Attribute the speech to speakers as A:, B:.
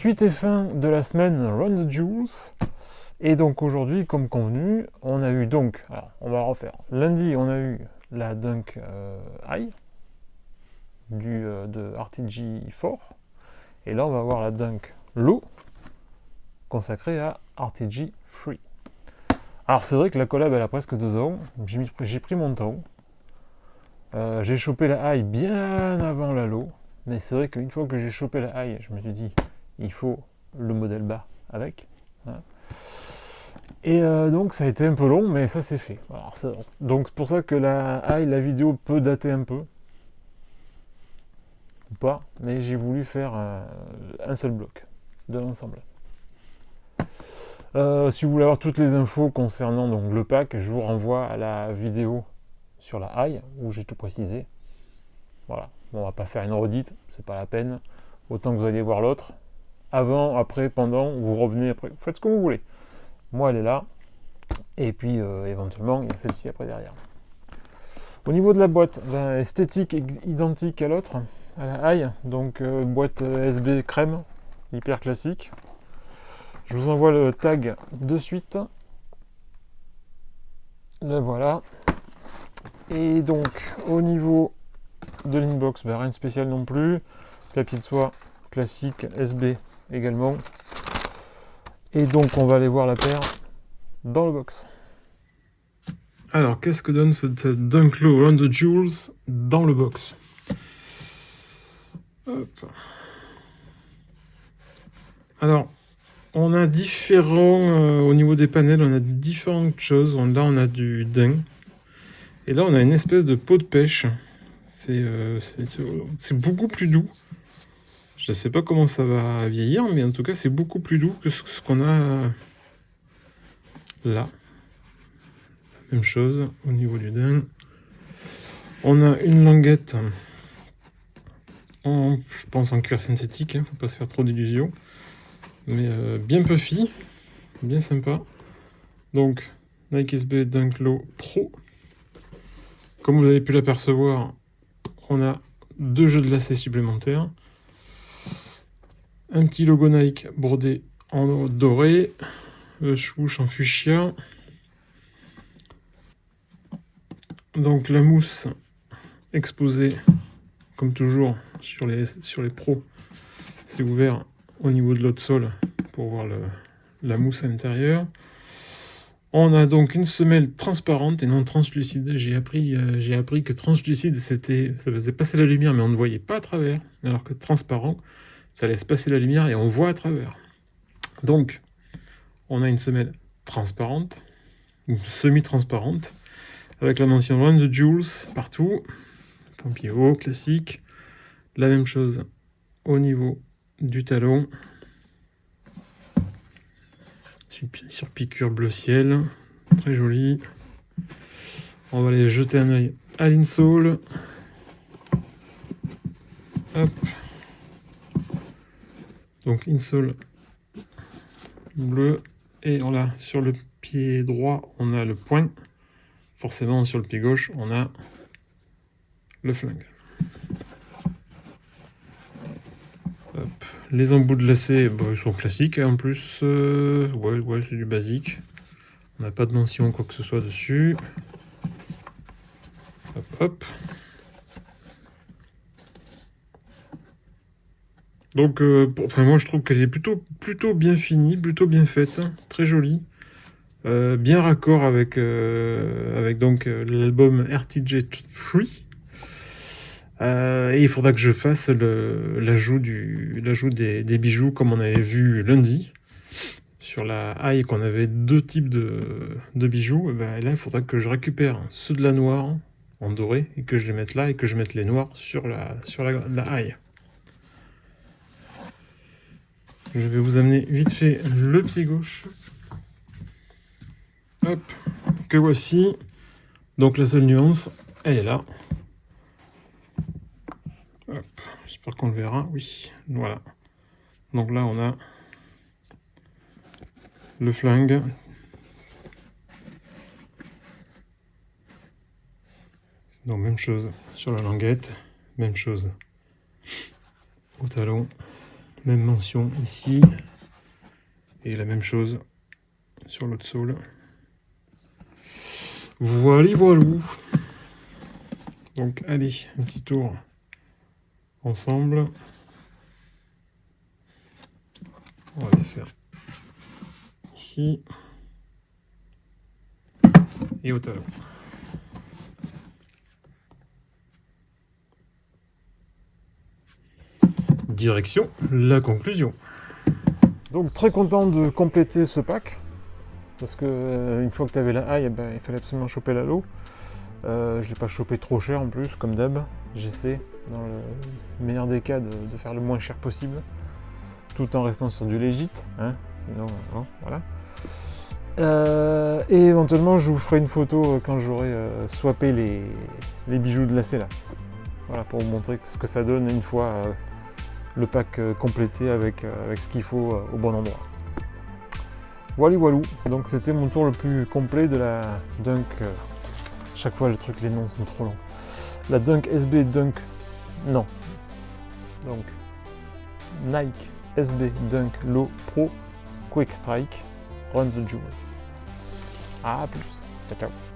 A: Suite et fin de la semaine Run the Jewels. Et donc aujourd'hui, comme convenu, on a eu donc, alors on va refaire. Lundi, on a eu la Dunk High de RTG4. Et là, on va voir la Dunk Low consacrée à RTG3. Alors c'est vrai que la collab elle a presque 2 ans. J'ai pris mon temps. J'ai chopé la high bien avant la low. Mais c'est vrai qu'une fois que j'ai chopé la high, je me suis dit, il faut le modèle bas avec. Voilà. Et donc ça a été un peu long, mais ça c'est fait. Alors, donc c'est pour ça que la vidéo peut dater un peu. Ou pas, mais j'ai voulu faire un seul bloc de l'ensemble. Si vous voulez avoir toutes les infos concernant donc, le pack, je vous renvoie à la vidéo sur la high où j'ai tout précisé. Voilà, bon, on va pas faire une redite, c'est pas la peine. Autant que vous allez voir l'autre. Avant, après, pendant, vous revenez après. Vous faites ce que vous voulez. Moi, elle est là. Et puis, éventuellement, il y a celle-ci après derrière. Au niveau de la boîte, ben, esthétique identique à l'autre, à la high. Donc, boîte SB crème, hyper classique. Je vous envoie le tag de suite. Là, voilà. Et donc, au niveau de l'inbox, ben, rien de spécial non plus. Papier de soie classique, SB également. Et donc, on va aller voir la paire dans le box. Alors, qu'est-ce que donne cette Dunk Low Run the Jewels dans le box? Hop. Alors, on a différents, au niveau des panels, on a différentes choses. Là, on a du Dunk. Et là, on a une espèce de pot de pêche. C'est beaucoup plus doux. Je ne sais pas comment ça va vieillir, mais en tout cas, c'est beaucoup plus doux que ce qu'on a là. Même chose au niveau du Dunk. On a une languette je pense en cuir synthétique, faut pas se faire trop d'illusions. Mais bien puffy, bien sympa. Donc, Nike SB Dunk Low Pro. Comme vous avez pu l'apercevoir, on a 2 jeux de lacets supplémentaires. Un petit logo Nike brodé en doré. Le swoosh en fuchsia. Donc la mousse exposée, comme toujours, sur les pros. C'est ouvert au niveau de l'autre sol pour voir la mousse à l'intérieur. On a donc une semelle transparente et non translucide. J'ai appris que translucide, ça faisait passer la lumière, mais on ne voyait pas à travers. Alors que transparent, ça laisse passer la lumière et on voit à travers. Donc, on a une semelle transparente, ou semi-transparente, avec la mention Run the Jewels partout. Pompier haut, classique. La même chose au niveau du talon. Sur piqûre bleu ciel. Très joli. On va aller jeter un œil à l'insole. Hop. Donc insole bleu. Et voilà, sur le pied droit, on a le point. Forcément, sur le pied gauche, on a le flingue. Hop. Les embouts de lacets, bah, ils sont classiques. En plus, ouais, c'est du basique. On n'a pas de mention quoi que ce soit dessus. Hop, hop. Donc, moi je trouve qu'elle est plutôt bien finie, plutôt bien faite, hein, très jolie. Bien raccord avec donc l'album RTG3. Et il faudra que je fasse l'ajout des bijoux comme on avait vu lundi. Sur la high qu'on avait 2 types de bijoux, et ben là il faudra que je récupère ceux de la noire en doré et que je les mette là et que je mette les noirs sur la high. Je vais vous amener vite fait le pied gauche. Hop, que voici. Donc la seule nuance, elle est là. Hop, j'espère qu'on le verra. Oui, voilà. Donc là on a le flingue. Donc même chose sur la languette, même chose au talon. Même mention ici. Et la même chose sur l'autre sole. Voilà, voilou. Donc allez, un petit tour ensemble. On va les faire ici. Et au talon. Direction la conclusion. Donc très content de compléter ce pack. Parce que une fois que tu avais la haille, il fallait absolument choper l'halo. Je ne l'ai pas chopé trop cher en plus, comme d'hab. J'essaie, dans le meilleur des cas, de faire le moins cher possible. Tout en restant sur du légit. Hein, sinon, non, voilà. Et éventuellement, je vous ferai une photo quand j'aurai swappé les bijoux de lacet là. Voilà, pour vous montrer ce que ça donne une fois le pack complété avec ce qu'il faut au bon endroit. Voilà, voilou. Donc c'était mon tour le plus complet de la Dunk. Chaque fois, les noms sont trop longs. La Dunk SB Dunk. Non. Donc Nike SB Dunk Low Pro Quick Strike Run the Jewel. À plus. Ciao, ciao.